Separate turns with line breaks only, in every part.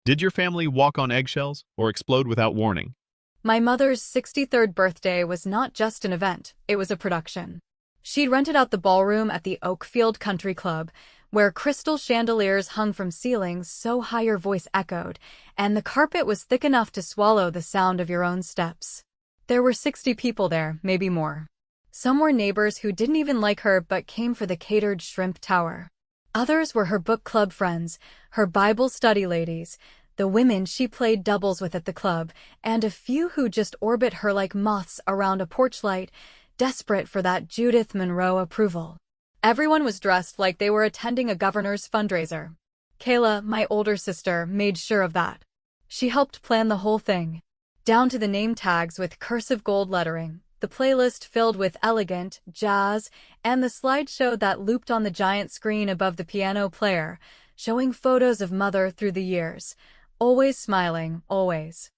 Did your family walk on eggshells or explode without warning?
My mother's 63rd birthday was not just an event, it was a production. She'd rented out the ballroom at the Oakfield Country Club, where crystal chandeliers hung from ceilings so high your voice echoed, and the carpet was thick enough to swallow the sound of your own steps. There were 60 people there, maybe more. Some were neighbors who didn't even like her but came for the catered shrimp tower. Others were her book club friends, her Bible study ladies, the women she played doubles with at the club, and a few who just orbit her like moths around a porch light, desperate for that Judith Monroe approval. Everyone was dressed like they were attending a governor's fundraiser. Kayla, my older sister, made sure of that. She helped plan the whole thing, down to the name tags with cursive gold lettering, the playlist filled with elegant jazz, and the slideshow that looped on the giant screen above the piano player, showing photos of Mother through the years, always smiling, always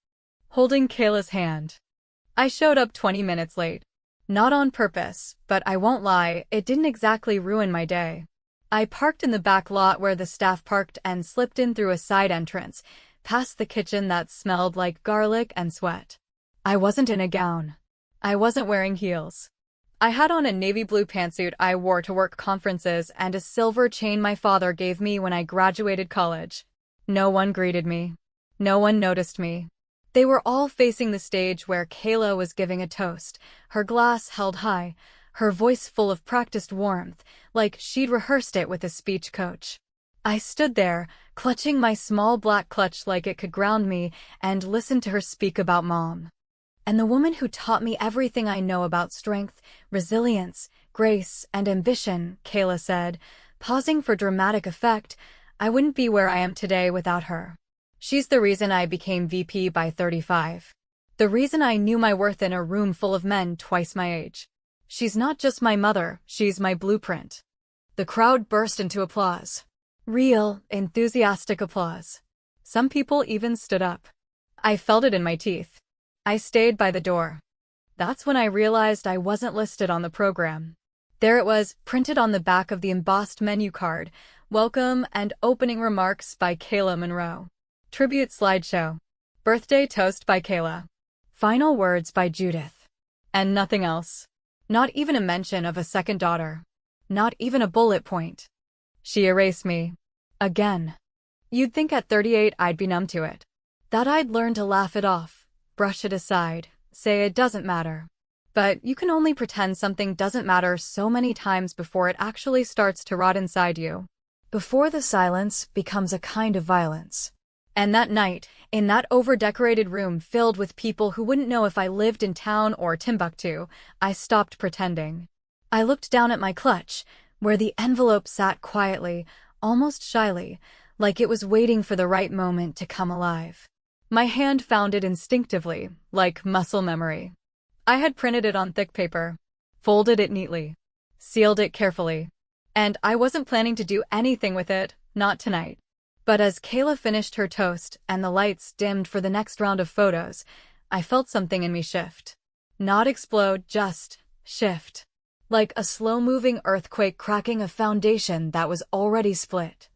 holding Kayla's hand. I showed up 20 minutes late. Not on purpose, but I won't lie, it didn't exactly ruin my day. I parked in the back lot where the staff parked and slipped in through a side entrance, past the kitchen that smelled like garlic and sweat. I wasn't in a gown. I wasn't wearing heels. I had on a navy blue pantsuit I wore to work conferences and a silver chain my father gave me when I graduated college. No one greeted me. No one noticed me. They were all facing the stage where Kayla was giving a toast, her glass held high, her voice full of practiced warmth, like she'd rehearsed it with a speech coach. I stood there, clutching my small black clutch like it could ground me, and listened to her speak about Mom. And the woman who taught me everything I know about strength, resilience, grace, and ambition, Kayla said, pausing for dramatic effect. I wouldn't be where I am today without her. She's the reason I became VP by 35. The reason I knew my worth in a room full of men twice my age. She's not just my mother, she's my blueprint. The crowd burst into applause. Real, enthusiastic applause. Some people even stood up. I felt it in my teeth. I stayed by the door. That's when I realized I wasn't listed on the program. There it was, printed on the back of the embossed menu card, welcome and opening remarks by Kayla Monroe. Tribute slideshow. Birthday toast by Kayla. Final words by Judith. And nothing else. Not even a mention of a second daughter. Not even a bullet point. She erased me. Again. You'd think at 38 I'd be numb to it. That I'd learn to laugh it off, brush it aside, say it doesn't matter. But you can only pretend something doesn't matter so many times before it actually starts to rot inside you. Before the silence becomes a kind of violence. And that night, in that over-decorated room filled with people who wouldn't know if I lived in town or Timbuktu, I stopped pretending. I looked down at my clutch, where the envelope sat quietly, almost shyly, like it was waiting for the right moment to come alive. My hand found it instinctively, like muscle memory. I had printed it on thick paper, folded it neatly, sealed it carefully, and I wasn't planning to do anything with it, not tonight. But as Kayla finished her toast and the lights dimmed for the next round of photos, I felt something in me shift. Not explode, just shift. Like a slow-moving earthquake cracking a foundation that was already split.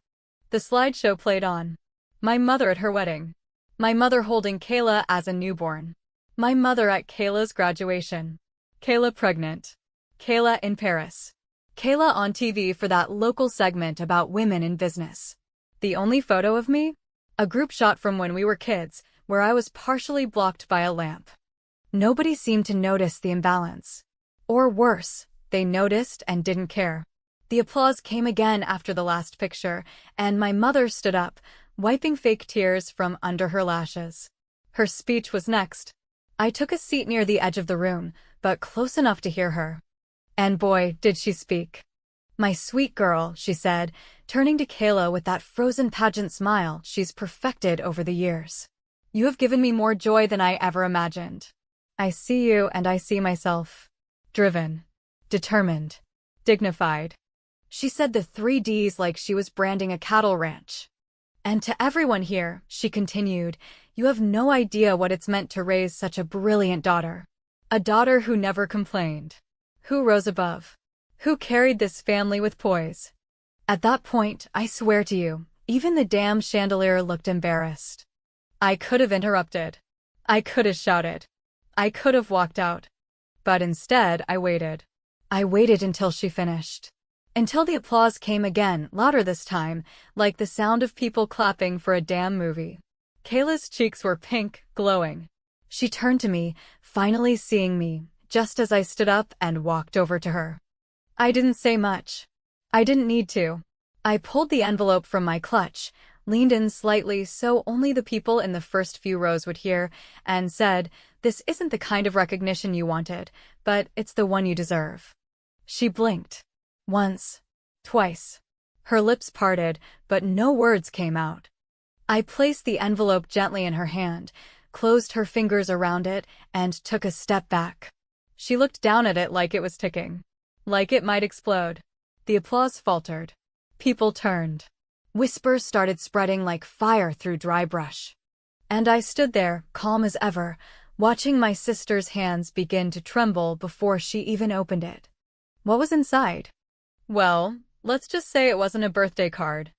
The slideshow played on. My mother at her wedding. My mother holding Kayla as a newborn. My mother at Kayla's graduation. Kayla pregnant. Kayla in Paris. Kayla on TV for that local segment about women in business. The only photo of me? A group shot from when we were kids, where I was partially blocked by a lamp. Nobody seemed to notice the imbalance. Or worse, they noticed and didn't care. The applause came again after the last picture, and my mother stood up, wiping fake tears from under her lashes. Her speech was next. I took a seat near the edge of the room, but close enough to hear her. And boy, did she speak. My sweet girl, she said, turning to Kayla with that frozen pageant smile she's perfected over the years. You have given me more joy than I ever imagined. I see you and I see myself. Driven. Determined. Dignified. She said the 3 Ds like she was branding a cattle ranch. And to everyone here, she continued, you have no idea what it's meant to raise such a brilliant daughter. A daughter who never complained. Who rose above. Who carried this family with poise. At that point, I swear to you, Even the damn chandelier looked embarrassed. I could have interrupted. I could have shouted. I could have walked out. But instead, I waited. I waited until she finished. Until the applause came again, louder this time, like the sound of people clapping for a damn movie. Kayla's cheeks were pink, glowing. She turned to me, finally seeing me, just as I stood up and walked over to her. I didn't say much. I didn't need to. I pulled the envelope from my clutch, leaned in slightly so only the people in the first few rows would hear, and said, "This isn't the kind of recognition you wanted, but it's the one you deserve." She blinked. Once. Twice. Her lips parted, but no words came out. I placed the envelope gently in her hand, closed her fingers around it, and took a step back. She looked down at it like it was ticking. Like it might explode. The applause faltered. People turned. Whispers started spreading like fire through dry brush. And I stood there, calm as ever, watching my sister's hands begin to tremble before she even opened it. What was inside? Well, let's just say it wasn't a birthday card.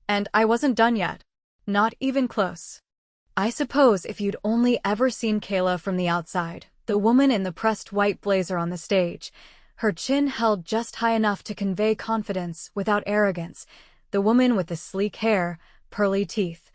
And I wasn't done yet. Not even close. I suppose if you'd only ever seen Kayla from the outside, the woman in the pressed white blazer on the stage, her chin held just high enough to convey confidence without arrogance, the woman with the sleek hair, pearly teeth,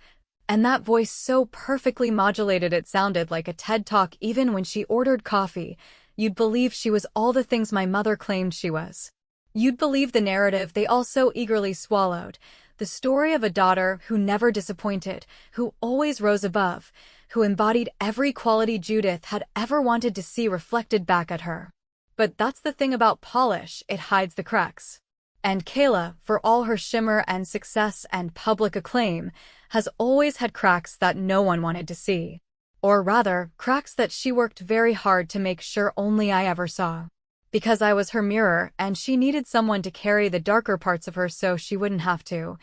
and that voice so perfectly modulated it sounded like a TED Talk even when she ordered coffee, you'd believe she was all the things my mother claimed she was. You'd believe the narrative they all so eagerly swallowed, the story of a daughter who never disappointed, who always rose above, who embodied every quality Judith had ever wanted to see reflected back at her. But that's the thing about polish, it hides the cracks. And Kayla, for all her shimmer and success and public acclaim, has always had cracks that no one wanted to see. Or rather, cracks that she worked very hard to make sure only I ever saw. Because I was her mirror and she needed someone to carry the darker parts of her so she wouldn't have to.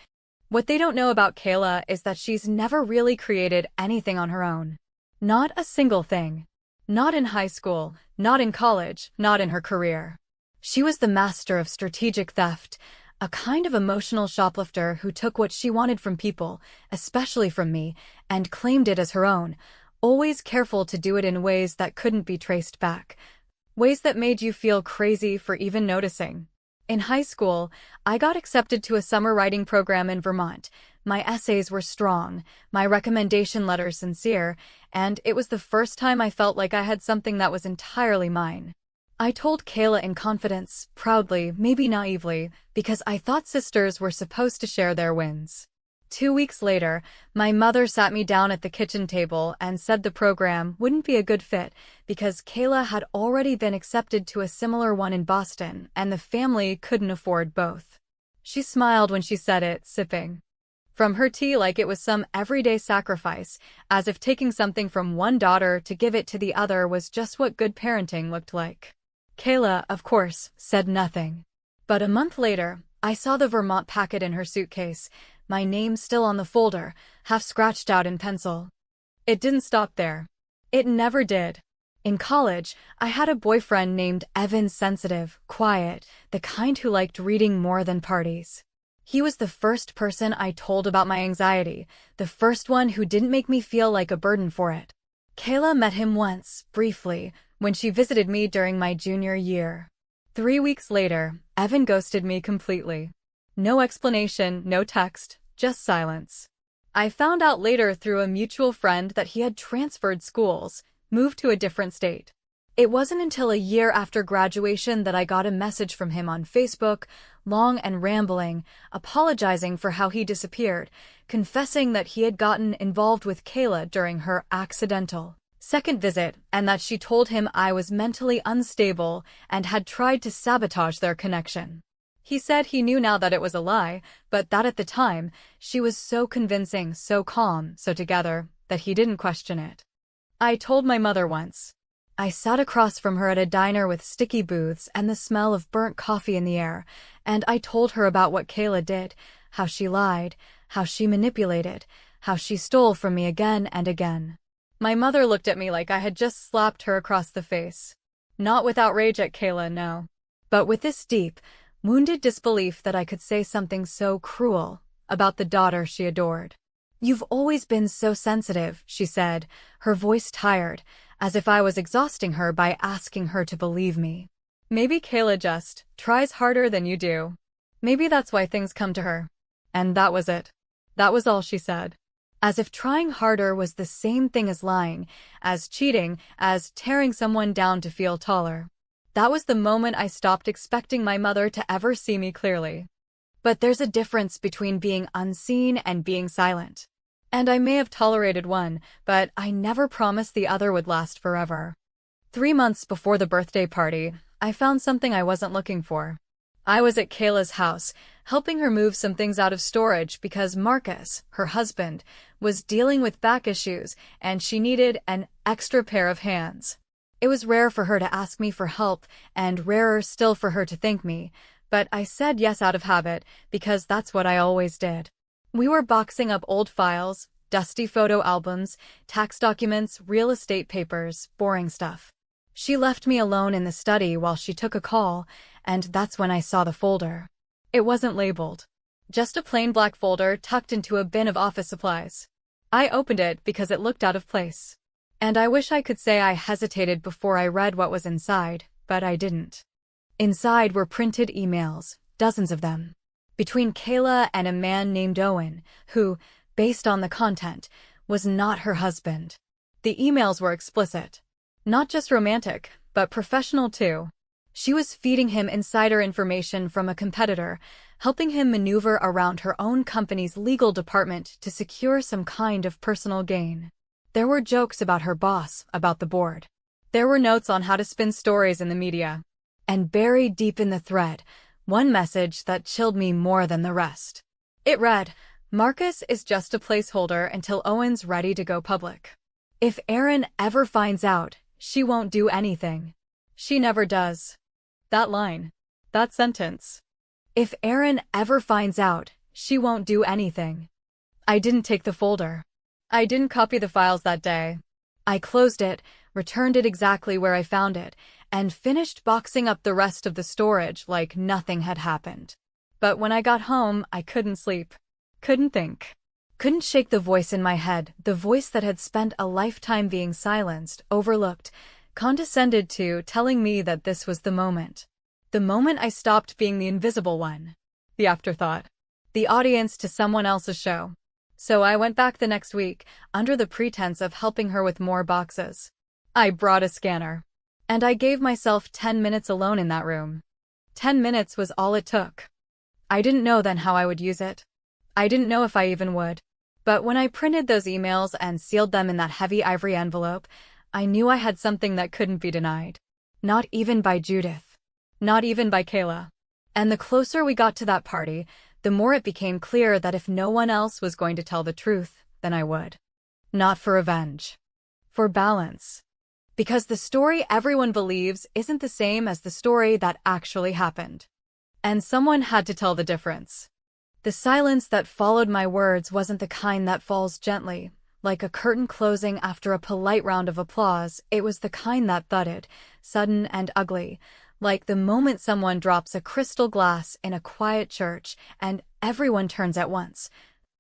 What they don't know about Kayla is that she's never really created anything on her own. Not a single thing. Not in high school, not in college, not in her career. She was the master of strategic theft, a kind of emotional shoplifter who took what she wanted from people, especially from me, and claimed it as her own, always careful to do it in ways that couldn't be traced back. Ways that made you feel crazy for even noticing. In high school, I got accepted to a summer writing program in Vermont. My essays were strong, my recommendation letters sincere, and it was the first time I felt like I had something that was entirely mine. I told Kayla in confidence, proudly, maybe naively, because I thought sisters were supposed to share their wins. 2 weeks later, my mother sat me down at the kitchen table and said the program wouldn't be a good fit because Kayla had already been accepted to a similar one in Boston and the family couldn't afford both. She smiled when she said it, sipping from her tea like it was some everyday sacrifice, as if taking something from one daughter to give it to the other was just what good parenting looked like. Kayla, of course, said nothing. But a month later, I saw the Vermont packet in her suitcase, my name still on the folder, half scratched out in pencil. It didn't stop there. It never did. In college, I had a boyfriend named Evan, sensitive, quiet, the kind who liked reading more than parties. He was the first person I told about my anxiety, the first one who didn't make me feel like a burden for it. Kayla met him once, briefly, when she visited me during my junior year. 3 weeks later, Evan ghosted me completely. No explanation, no text, just silence. I found out later through a mutual friend that he had transferred schools, moved to a different state. It wasn't until a year after graduation that I got a message from him on Facebook, long and rambling, apologizing for how he disappeared, confessing that he had gotten involved with Kayla during her accidental second visit and that she told him I was mentally unstable and had tried to sabotage their connection. He said he knew now that it was a lie, but that at the time, she was so convincing, so calm, so together, that he didn't question it. I told my mother once. I sat across from her at a diner with sticky booths and the smell of burnt coffee in the air, and I told her about what Kayla did, how she lied, how she manipulated, how she stole from me again and again. My mother looked at me like I had just slapped her across the face. Not with outrage at Kayla, no. But with this deep, wounded disbelief that I could say something so cruel, about the daughter she adored. "You've always been so sensitive," she said, her voice tired, as if I was exhausting her by asking her to believe me. "Maybe Kayla just tries harder than you do. Maybe that's why things come to her." And that was it. That was all she said. As if trying harder was the same thing as lying, as cheating, as tearing someone down to feel taller. That was the moment I stopped expecting my mother to ever see me clearly. But there's a difference between being unseen and being silent. And I may have tolerated one, but I never promised the other would last forever. 3 months before the birthday party, I found something I wasn't looking for. I was at Kayla's house, helping her move some things out of storage because Marcus, her husband, was dealing with back issues and she needed an extra pair of hands. It was rare for her to ask me for help and rarer still for her to thank me, but I said yes out of habit because that's what I always did. We were boxing up old files, dusty photo albums, tax documents, real estate papers, boring stuff. She left me alone in the study while she took a call, and that's when I saw the folder. It wasn't labeled. Just a plain black folder tucked into a bin of office supplies. I opened it because it looked out of place. And I wish I could say I hesitated before I read what was inside, but I didn't. Inside were printed emails, dozens of them, between Kayla and a man named Owen, who, based on the content, was not her husband. The emails were explicit. Not just romantic, but professional too. She was feeding him insider information from a competitor, helping him maneuver around her own company's legal department to secure some kind of personal gain. There were jokes about her boss, about the board. There were notes on how to spin stories in the media. And buried deep in the thread, one message that chilled me more than the rest. It read, "Marcus is just a placeholder until Owen's ready to go public. If Erin ever finds out, she won't do anything. She never does." That line. That sentence. If Erin ever finds out, she won't do anything. I didn't take the folder. I didn't copy the files that day. I closed it, returned it exactly where I found it, and finished boxing up the rest of the storage like nothing had happened. But when I got home, I couldn't sleep. Couldn't think. Couldn't shake the voice in my head, the voice that had spent a lifetime being silenced, overlooked, condescended to, telling me that this was the moment. The moment I stopped being the invisible one. The afterthought. The audience to someone else's show. So I went back the next week, under the pretense of helping her with more boxes. I brought a scanner. And I gave myself 10 minutes alone in that room. 10 minutes was all it took. I didn't know then how I would use it. I didn't know if I even would. But when I printed those emails and sealed them in that heavy ivory envelope, I knew I had something that couldn't be denied. Not even by Judith. Not even by Kayla. And the closer we got to that party, the more it became clear that if no one else was going to tell the truth, then I would. Not for revenge. For balance. Because the story everyone believes isn't the same as the story that actually happened. And someone had to tell the difference. The silence that followed my words wasn't the kind that falls gently, like a curtain closing after a polite round of applause. It was the kind that thudded, sudden and ugly, like the moment someone drops a crystal glass in a quiet church and everyone turns at once,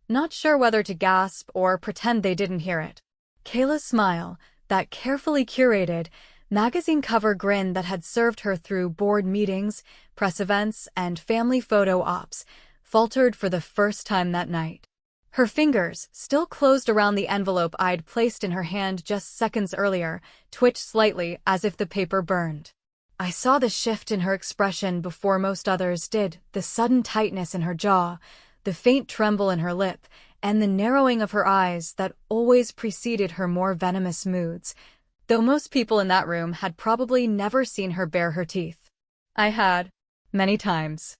not sure whether to gasp or pretend they didn't hear it. Kayla's smile, that carefully curated, magazine cover grin that had served her through board meetings, press events, and family photo ops, faltered for the first time that night. Her fingers, still closed around the envelope I'd placed in her hand just seconds earlier, twitched slightly as if the paper burned. I saw the shift in her expression before most others did, the sudden tightness in her jaw, the faint tremble in her lip, and the narrowing of her eyes that always preceded her more venomous moods, though most people in that room had probably never seen her bare her teeth. I had. Many times.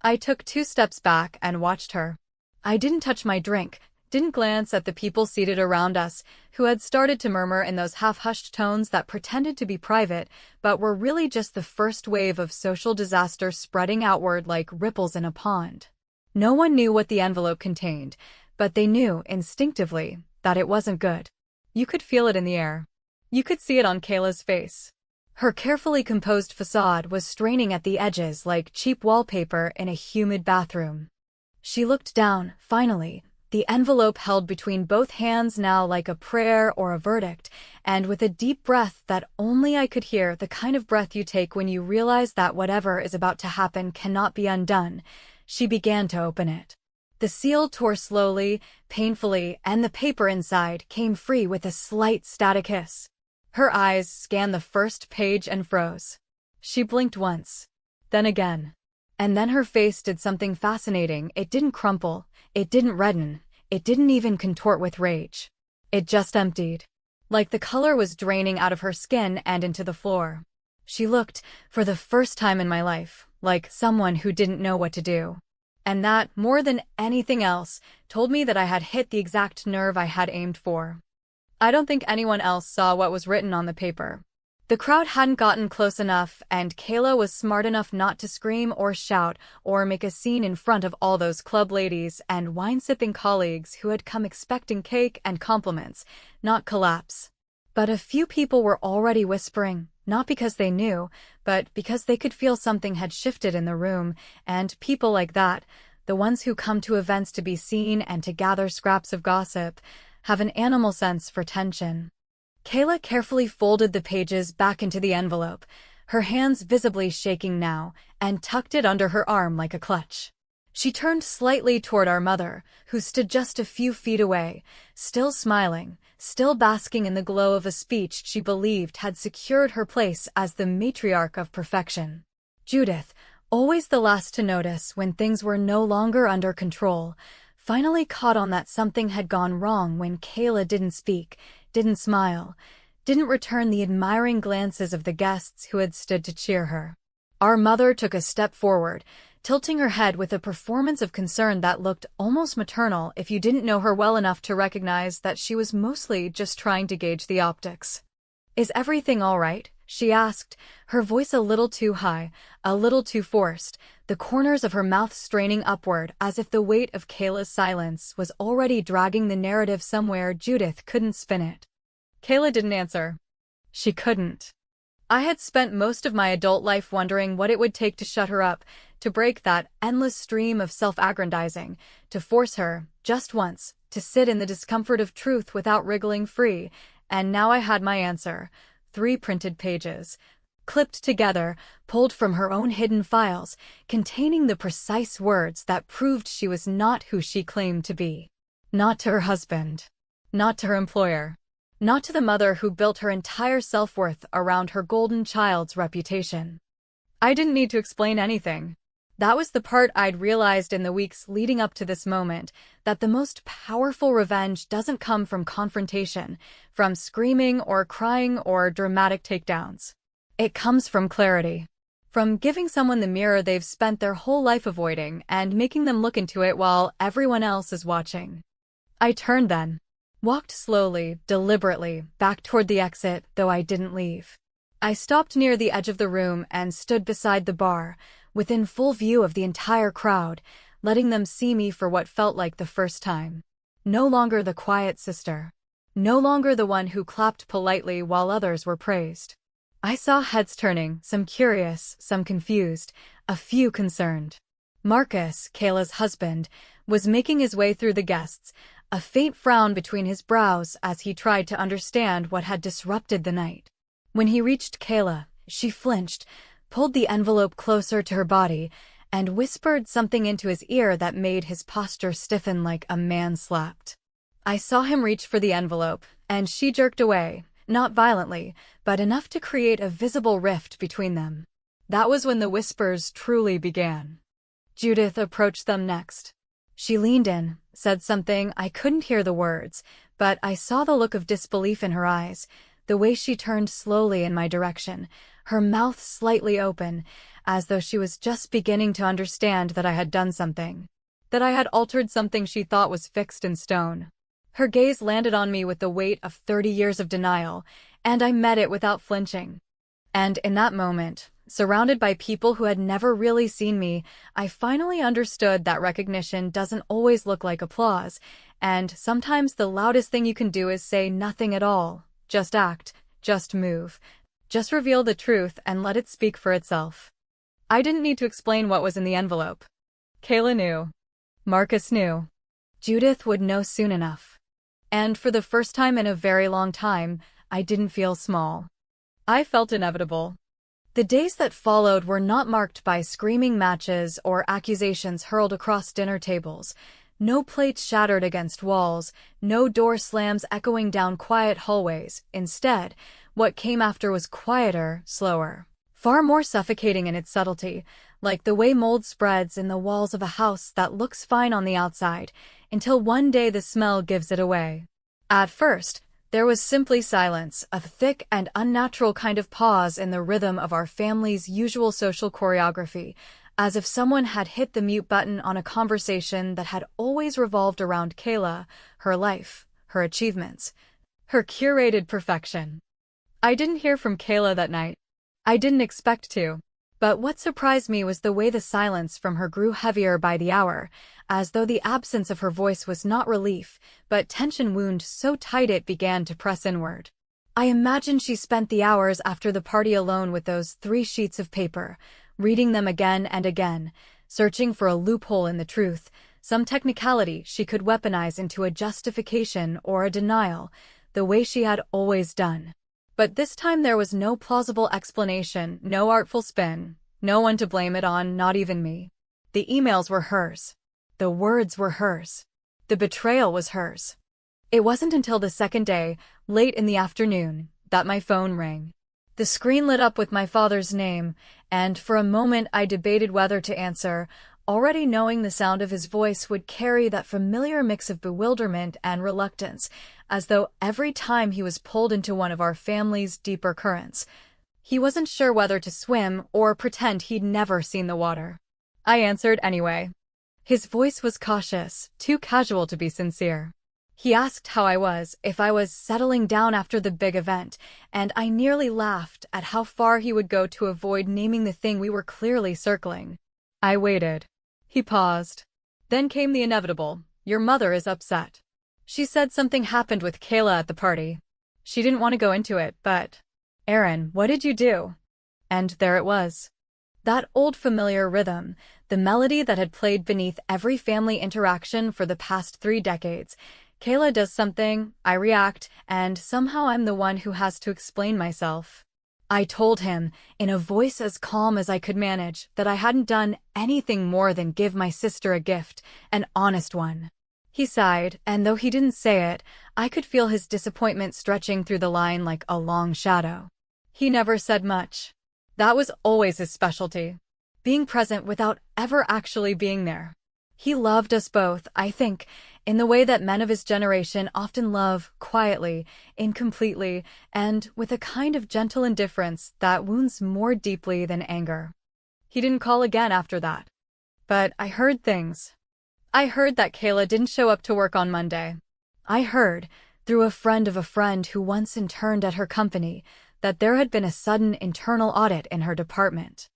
I took 2 steps back and watched her. I didn't touch my drink, didn't glance at the people seated around us, who had started to murmur in those half-hushed tones that pretended to be private, but were really just the first wave of social disaster spreading outward like ripples in a pond. No one knew what the envelope contained, but they knew, instinctively, that it wasn't good. You could feel it in the air. You could see it on Kayla's face. Her carefully composed facade was straining at the edges like cheap wallpaper in a humid bathroom. She looked down, finally, the envelope held between both hands now like a prayer or a verdict, and with a deep breath that only I could hear, the kind of breath you take when you realize that whatever is about to happen cannot be undone, she began to open it. The seal tore slowly, painfully, and the paper inside came free with a slight static hiss. Her eyes scanned the first page and froze. She blinked once, then again. And then her face did something fascinating. It didn't crumple, it didn't redden, it didn't even contort with rage. It just emptied. Like the color was draining out of her skin and into the floor. She looked, for the first time in my life, like someone who didn't know what to do. And that, more than anything else, told me that I had hit the exact nerve I had aimed for. I don't think anyone else saw what was written on the paper. The crowd hadn't gotten close enough, and Kayla was smart enough not to scream or shout or make a scene in front of all those club ladies and wine-sipping colleagues who had come expecting cake and compliments, not collapse. But a few people were already whispering, not because they knew, but because they could feel something had shifted in the room, and people like that, the ones who come to events to be seen and to gather scraps of gossip, have an animal sense for tension. Kayla carefully folded the pages back into the envelope, her hands visibly shaking now, and tucked it under her arm like a clutch. She turned slightly toward our mother, who stood just a few feet away, still smiling, still basking in the glow of a speech she believed had secured her place as the matriarch of perfection. Judith, always the last to notice when things were no longer under control, finally caught on that something had gone wrong when Kayla didn't speak, didn't smile, didn't return the admiring glances of the guests who had stood to cheer her. Our mother took a step forward, tilting her head with a performance of concern that looked almost maternal if you didn't know her well enough to recognize that she was mostly just trying to gauge the optics. "Is everything all right?" she asked, her voice a little too high, a little too forced, the corners of her mouth straining upward as if the weight of Kayla's silence was already dragging the narrative somewhere Judith couldn't spin it. Kayla didn't answer. She couldn't. I had spent most of my adult life wondering what it would take to shut her up, to break that endless stream of self-aggrandizing, to force her, just once, to sit in the discomfort of truth without wriggling free, and now I had my answer. 3 printed pages, clipped together, pulled from her own hidden files, containing the precise words that proved she was not who she claimed to be. Not to her husband. Not to her employer. Not to the mother who built her entire self-worth around her golden child's reputation. I didn't need to explain anything. That was the part I'd realized in the weeks leading up to this moment, that the most powerful revenge doesn't come from confrontation, from screaming or crying or dramatic takedowns. It comes from clarity. From giving someone the mirror they've spent their whole life avoiding and making them look into it while everyone else is watching. I turned then. Walked slowly, deliberately, back toward the exit, though I didn't leave. I stopped near the edge of the room and stood beside the bar, within full view of the entire crowd, letting them see me for what felt like the first time. No longer the quiet sister. No longer the one who clapped politely while others were praised. I saw heads turning, some curious, some confused, a few concerned. Marcus, Kayla's husband, was making his way through the guests, a faint frown between his brows as he tried to understand what had disrupted the night. When he reached Kayla, she flinched, pulled the envelope closer to her body, and whispered something into his ear that made his posture stiffen like a man slapped. I saw him reach for the envelope, and she jerked away, not violently, but enough to create a visible rift between them. That was when the whispers truly began. Judith approached them next. She leaned in, said something. I couldn't hear the words, but I saw the look of disbelief in her eyes, the way she turned slowly in my direction, her mouth slightly open, as though she was just beginning to understand that I had done something, that I had altered something she thought was fixed in stone. Her gaze landed on me with the weight of 30 years of denial, and I met it without flinching. And in that moment, surrounded by people who had never really seen me, I finally understood that recognition doesn't always look like applause, and sometimes the loudest thing you can do is say nothing at all. Just act, just move, just reveal the truth and let it speak for itself. I didn't need to explain what was in the envelope. Kayla knew. Marcus knew. Judith would know soon enough. And for the first time in a very long time, I didn't feel small. I felt inevitable. The days that followed were not marked by screaming matches or accusations hurled across dinner tables. No plates shattered against walls, no door slams echoing down quiet hallways. Instead, what came after was quieter, slower, far more suffocating in its subtlety, like the way mold spreads in the walls of a house that looks fine on the outside, until one day the smell gives it away. At first, there was simply silence, a thick and unnatural kind of pause in the rhythm of our family's usual social choreography, as if someone had hit the mute button on a conversation that had always revolved around Kayla, her life, her achievements, her curated perfection. I didn't hear from Kayla that night. I didn't expect to. But what surprised me was the way the silence from her grew heavier by the hour, as though the absence of her voice was not relief, but tension wound so tight it began to press inward. I imagine she spent the hours after the party alone with those 3 sheets of paper, reading them again and again, searching for a loophole in the truth, some technicality she could weaponize into a justification or a denial, the way she had always done. But this time there was no plausible explanation, no artful spin, no one to blame it on, not even me. The emails were hers. The words were hers. The betrayal was hers. It wasn't until the second day, late in the afternoon, that my phone rang. The screen lit up with my father's name, and for a moment I debated whether to answer, already knowing the sound of his voice would carry that familiar mix of bewilderment and reluctance, as though every time he was pulled into one of our family's deeper currents. He wasn't sure whether to swim or pretend he'd never seen the water. I answered anyway. His voice was cautious, too casual to be sincere. He asked how I was, if I was settling down after the big event, and I nearly laughed at how far he would go to avoid naming the thing we were clearly circling. I waited. He paused. Then came the inevitable. Your mother is upset. She said something happened with Kayla at the party. She didn't want to go into it, but... Aaron, what did you do? And there it was. That old familiar rhythm, the melody that had played beneath every family interaction for the past 3 decades. Kayla does something, I react, and somehow I'm the one who has to explain myself. I told him, in a voice as calm as I could manage, that I hadn't done anything more than give my sister a gift, an honest one. He sighed, and though he didn't say it, I could feel his disappointment stretching through the line like a long shadow. He never said much. That was always his specialty. Being present without ever actually being there. He loved us both, I think, in the way that men of his generation often love, quietly, incompletely, and with a kind of gentle indifference that wounds more deeply than anger. He didn't call again after that. But I heard things. I heard that Kayla didn't show up to work on Monday. I heard, through a friend of a friend who once interned at her company, that there had been a sudden internal audit in her department.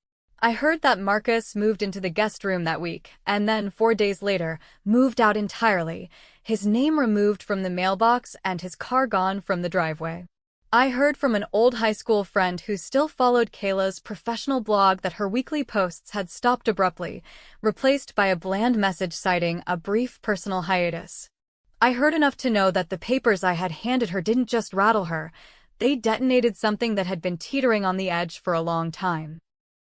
I heard that Marcus moved into the guest room that week, and then 4 days later, moved out entirely, his name removed from the mailbox and his car gone from the driveway. I heard from an old high school friend who still followed Kayla's professional blog that her weekly posts had stopped abruptly, replaced by a bland message citing a brief personal hiatus. I heard enough to know that the papers I had handed her didn't just rattle her, they detonated something that had been teetering on the edge for a long time.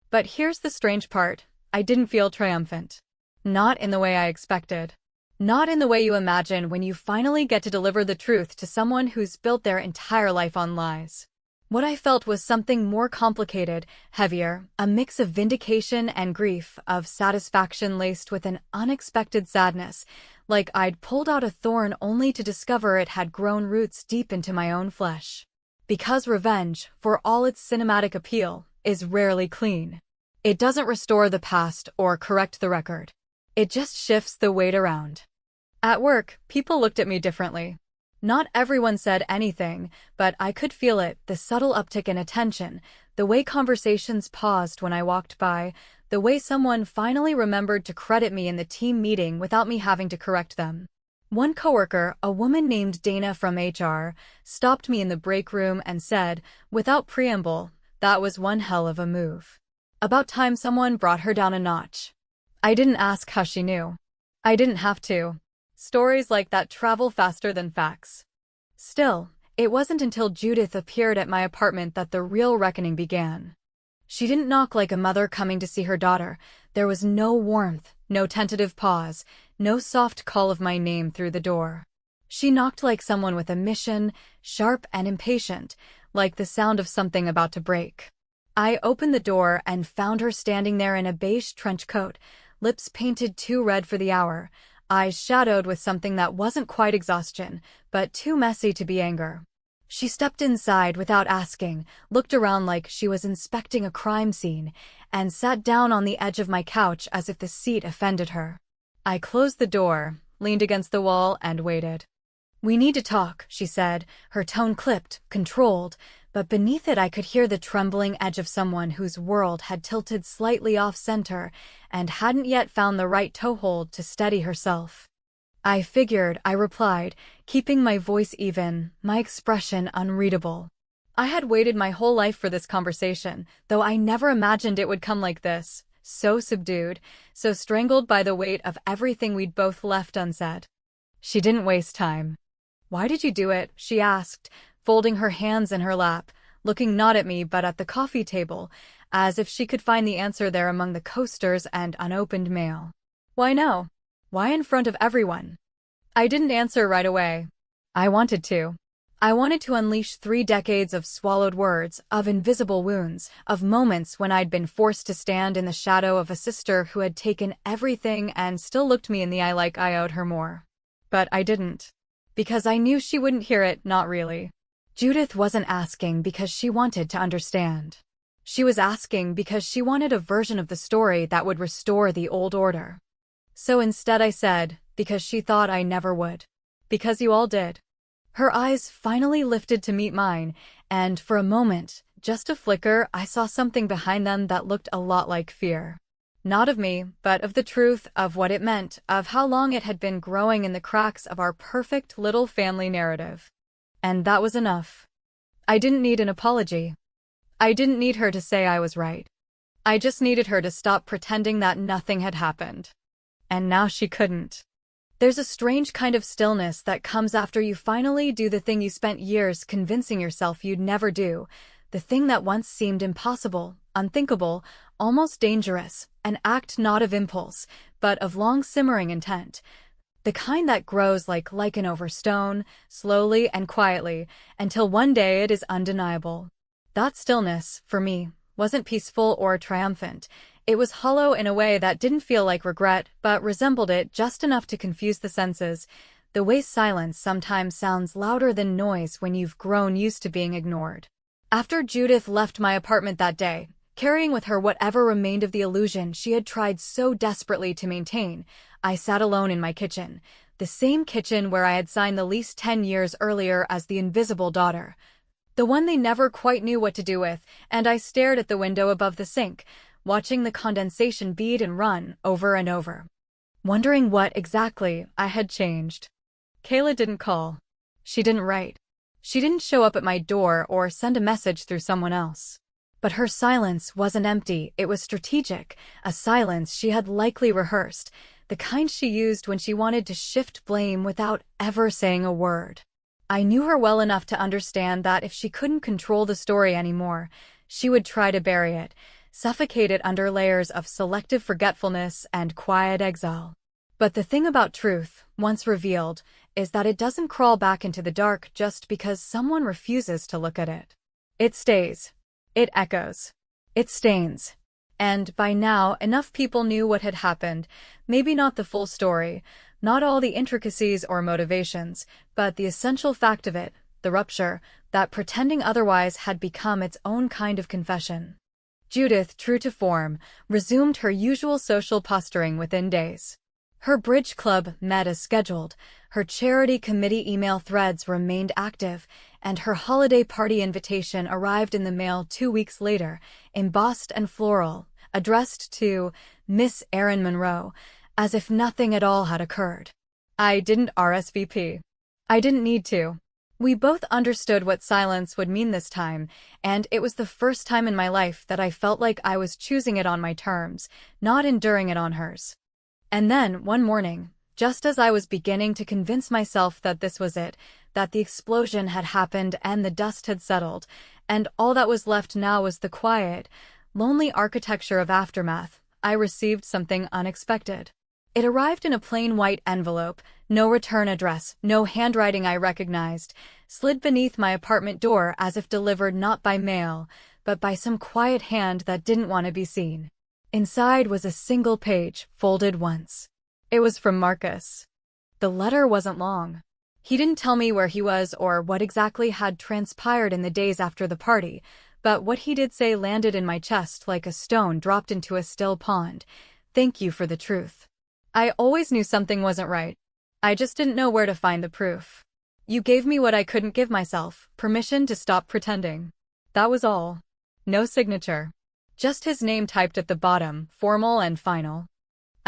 But here's the strange part, I didn't feel triumphant. Not in the way I expected. Not in the way you imagine when you finally get to deliver the truth to someone who's built their entire life on lies. What I felt was something more complicated, heavier, a mix of vindication and grief, of satisfaction laced with an unexpected sadness, like I'd pulled out a thorn only to discover it had grown roots deep into my own flesh. Because revenge, for all its cinematic appeal, is rarely clean. It doesn't restore the past or correct the record. It just shifts the weight around. At work, people looked at me differently. Not everyone said anything, but I could feel it, the subtle uptick in attention, the way conversations paused when I walked by, the way someone finally remembered to credit me in the team meeting without me having to correct them. One coworker, a woman named Dana from HR, stopped me in the break room and said, without preamble, that was one hell of a move. About time someone brought her down a notch. I didn't ask how she knew. I didn't have to. Stories like that travel faster than facts. Still, it wasn't until Judith appeared at my apartment that the real reckoning began. She didn't knock like a mother coming to see her daughter. There was no warmth, no tentative pause, no soft call of my name through the door. She knocked like someone with a mission, sharp and impatient, like the sound of something about to break. I opened the door and found her standing there in a beige trench coat, lips painted too red for the hour, eyes shadowed with something that wasn't quite exhaustion, but too messy to be anger. She stepped inside without asking, looked around like she was inspecting a crime scene, and sat down on the edge of my couch as if the seat offended her. I closed the door, leaned against the wall, and waited. "We need to talk," she said, her tone clipped, controlled, but beneath it I could hear the trembling edge of someone whose world had tilted slightly off-center and hadn't yet found the right toehold to steady herself. "I figured," I replied, keeping my voice even, my expression unreadable. I had waited my whole life for this conversation, though I never imagined it would come like this, so subdued, so strangled by the weight of everything we'd both left unsaid. She didn't waste time. "Why did you do it?" she asked, folding her hands in her lap, looking not at me but at the coffee table, as if she could find the answer there among the coasters and unopened mail. "Why no? Why in front of everyone?" I didn't answer right away. I wanted to. I wanted to unleash 3 decades of swallowed words, of invisible wounds, of moments when I'd been forced to stand in the shadow of a sister who had taken everything and still looked me in the eye like I owed her more. But I didn't. Because I knew she wouldn't hear it, not really. Judith wasn't asking because she wanted to understand. She was asking because she wanted a version of the story that would restore the old order. So instead I said, because she thought I never would. Because you all did. Her eyes finally lifted to meet mine, and for a moment, just a flicker, I saw something behind them that looked a lot like fear. Not of me, but of the truth, of what it meant, of how long it had been growing in the cracks of our perfect little family narrative. And that was enough. I didn't need an apology. I didn't need her to say I was right. I just needed her to stop pretending that nothing had happened. And now she couldn't. There's a strange kind of stillness that comes after you finally do the thing you spent years convincing yourself you'd never do, the thing that once seemed impossible, unthinkable, almost dangerous, an act not of impulse, but of long-simmering intent, the kind that grows like lichen over stone, slowly and quietly, until one day it is undeniable. That stillness, for me, wasn't peaceful or triumphant. It was hollow in a way that didn't feel like regret, but resembled it just enough to confuse the senses, the way silence sometimes sounds louder than noise when you've grown used to being ignored. After Judith left my apartment that day, carrying with her whatever remained of the illusion she had tried so desperately to maintain, I sat alone in my kitchen, the same kitchen where I had signed the lease 10 years earlier as the invisible daughter, the one they never quite knew what to do with, and I stared at the window above the sink, watching the condensation bead and run over and over, wondering what exactly I had changed. Kayla didn't call. She didn't write. She didn't show up at my door or send a message through someone else. But her silence wasn't empty, it was strategic, a silence she had likely rehearsed, the kind she used when she wanted to shift blame without ever saying a word. I knew her well enough to understand that if she couldn't control the story anymore, she would try to bury it, suffocate it under layers of selective forgetfulness and quiet exile. But the thing about truth, once revealed, is that it doesn't crawl back into the dark just because someone refuses to look at it. It stays. It echoes. It stains. And by now, enough people knew what had happened, maybe not the full story, not all the intricacies or motivations, but the essential fact of it, the rupture, that pretending otherwise had become its own kind of confession. Judith, true to form, resumed her usual social posturing within days. Her bridge club met as scheduled, her charity committee email threads remained active, and her holiday party invitation arrived in the mail 2 weeks later, embossed and floral, addressed to Miss Erin Monroe, as if nothing at all had occurred. I didn't RSVP. I didn't need to. We both understood what silence would mean this time, and it was the first time in my life that I felt like I was choosing it on my terms, not enduring it on hers. And then, one morning, Just as I was beginning to convince myself that this was it, that the explosion had happened and the dust had settled, and all that was left now was the quiet, lonely architecture of aftermath, I received something unexpected. It arrived in a plain white envelope, no return address, no handwriting I recognized, slid beneath my apartment door as if delivered not by mail, but by some quiet hand that didn't want to be seen. Inside was a single page, folded once. It was from Marcus. The letter wasn't long. He didn't tell me where he was or what exactly had transpired in the days after the party, but what he did say landed in my chest like a stone dropped into a still pond. Thank you for the truth. I always knew something wasn't right. I just didn't know where to find the proof. You gave me what I couldn't give myself, permission to stop pretending. That was all. No signature. Just his name typed at the bottom, formal and final.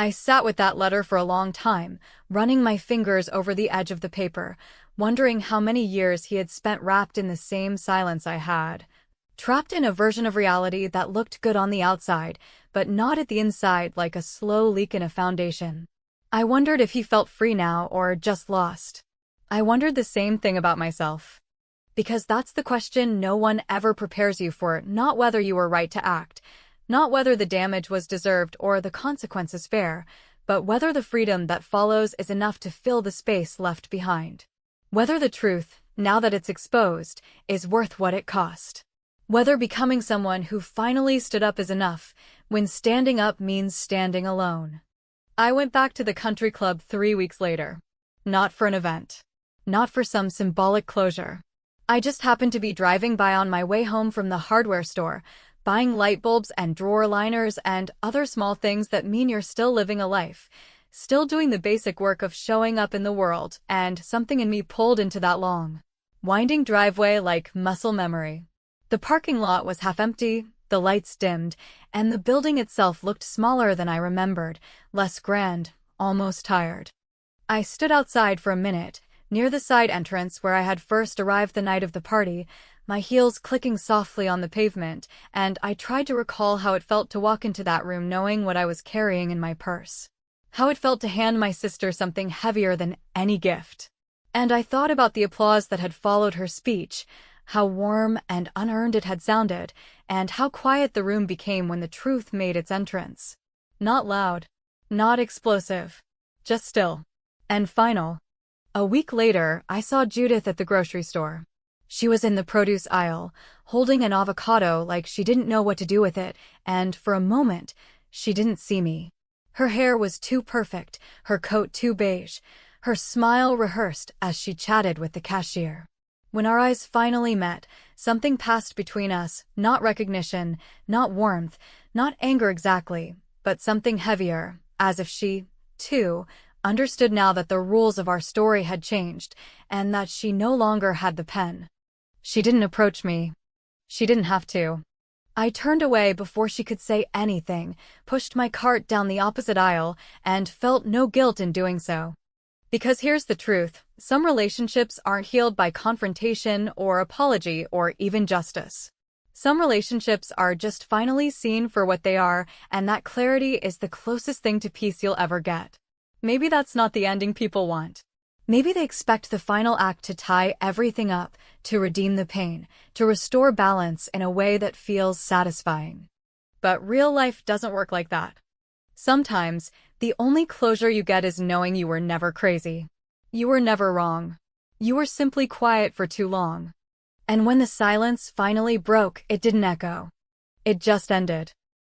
I sat with that letter for a long time, running my fingers over the edge of the paper, wondering how many years he had spent wrapped in the same silence I had. Trapped in a version of reality that looked good on the outside, but not at the inside, like a slow leak in a foundation. I wondered if he felt free now or just lost. I wondered the same thing about myself. Because that's the question no one ever prepares you for, not whether you were right to act, not whether the damage was deserved or the consequences fair, but whether the freedom that follows is enough to fill the space left behind. Whether the truth, now that it's exposed, is worth what it cost. Whether becoming someone who finally stood up is enough, when standing up means standing alone. I went back to the country club 3 weeks later. Not for an event. Not for some symbolic closure. I just happened to be driving by on my way home from the hardware store, buying light bulbs and drawer liners and other small things that mean you're still living a life, still doing the basic work of showing up in the world, and something in me pulled into that long, winding driveway like muscle memory. The parking lot was half empty, the lights dimmed, and the building itself looked smaller than I remembered, less grand, almost tired. I stood outside for a minute, near the side entrance where I had first arrived the night of the party, my heels clicking softly on the pavement, and I tried to recall how it felt to walk into that room knowing what I was carrying in my purse. How it felt to hand my sister something heavier than any gift. And I thought about the applause that had followed her speech, how warm and unearned it had sounded, and how quiet the room became when the truth made its entrance. Not loud. Not explosive. Just still. And final. A week later, I saw Judith at the grocery store. She was in the produce aisle, holding an avocado like she didn't know what to do with it, and for a moment, she didn't see me. Her hair was too perfect, her coat too beige, her smile rehearsed as she chatted with the cashier. When our eyes finally met, something passed between us, not recognition, not warmth, not anger exactly, but something heavier, as if she, too, understood now that the rules of our story had changed, and that she no longer had the pen. She didn't approach me. She didn't have to. I turned away before she could say anything, pushed my cart down the opposite aisle, and felt no guilt in doing so. Because here's the truth, some relationships aren't healed by confrontation or apology or even justice. Some relationships are just finally seen for what they are, and that clarity is the closest thing to peace you'll ever get. Maybe that's not the ending people want. Maybe they expect the final act to tie everything up, to redeem the pain, to restore balance in a way that feels satisfying. But real life doesn't work like that. Sometimes, the only closure you get is knowing you were never crazy. You were never wrong. You were simply quiet for too long. And when the silence finally broke, it didn't echo. It just ended.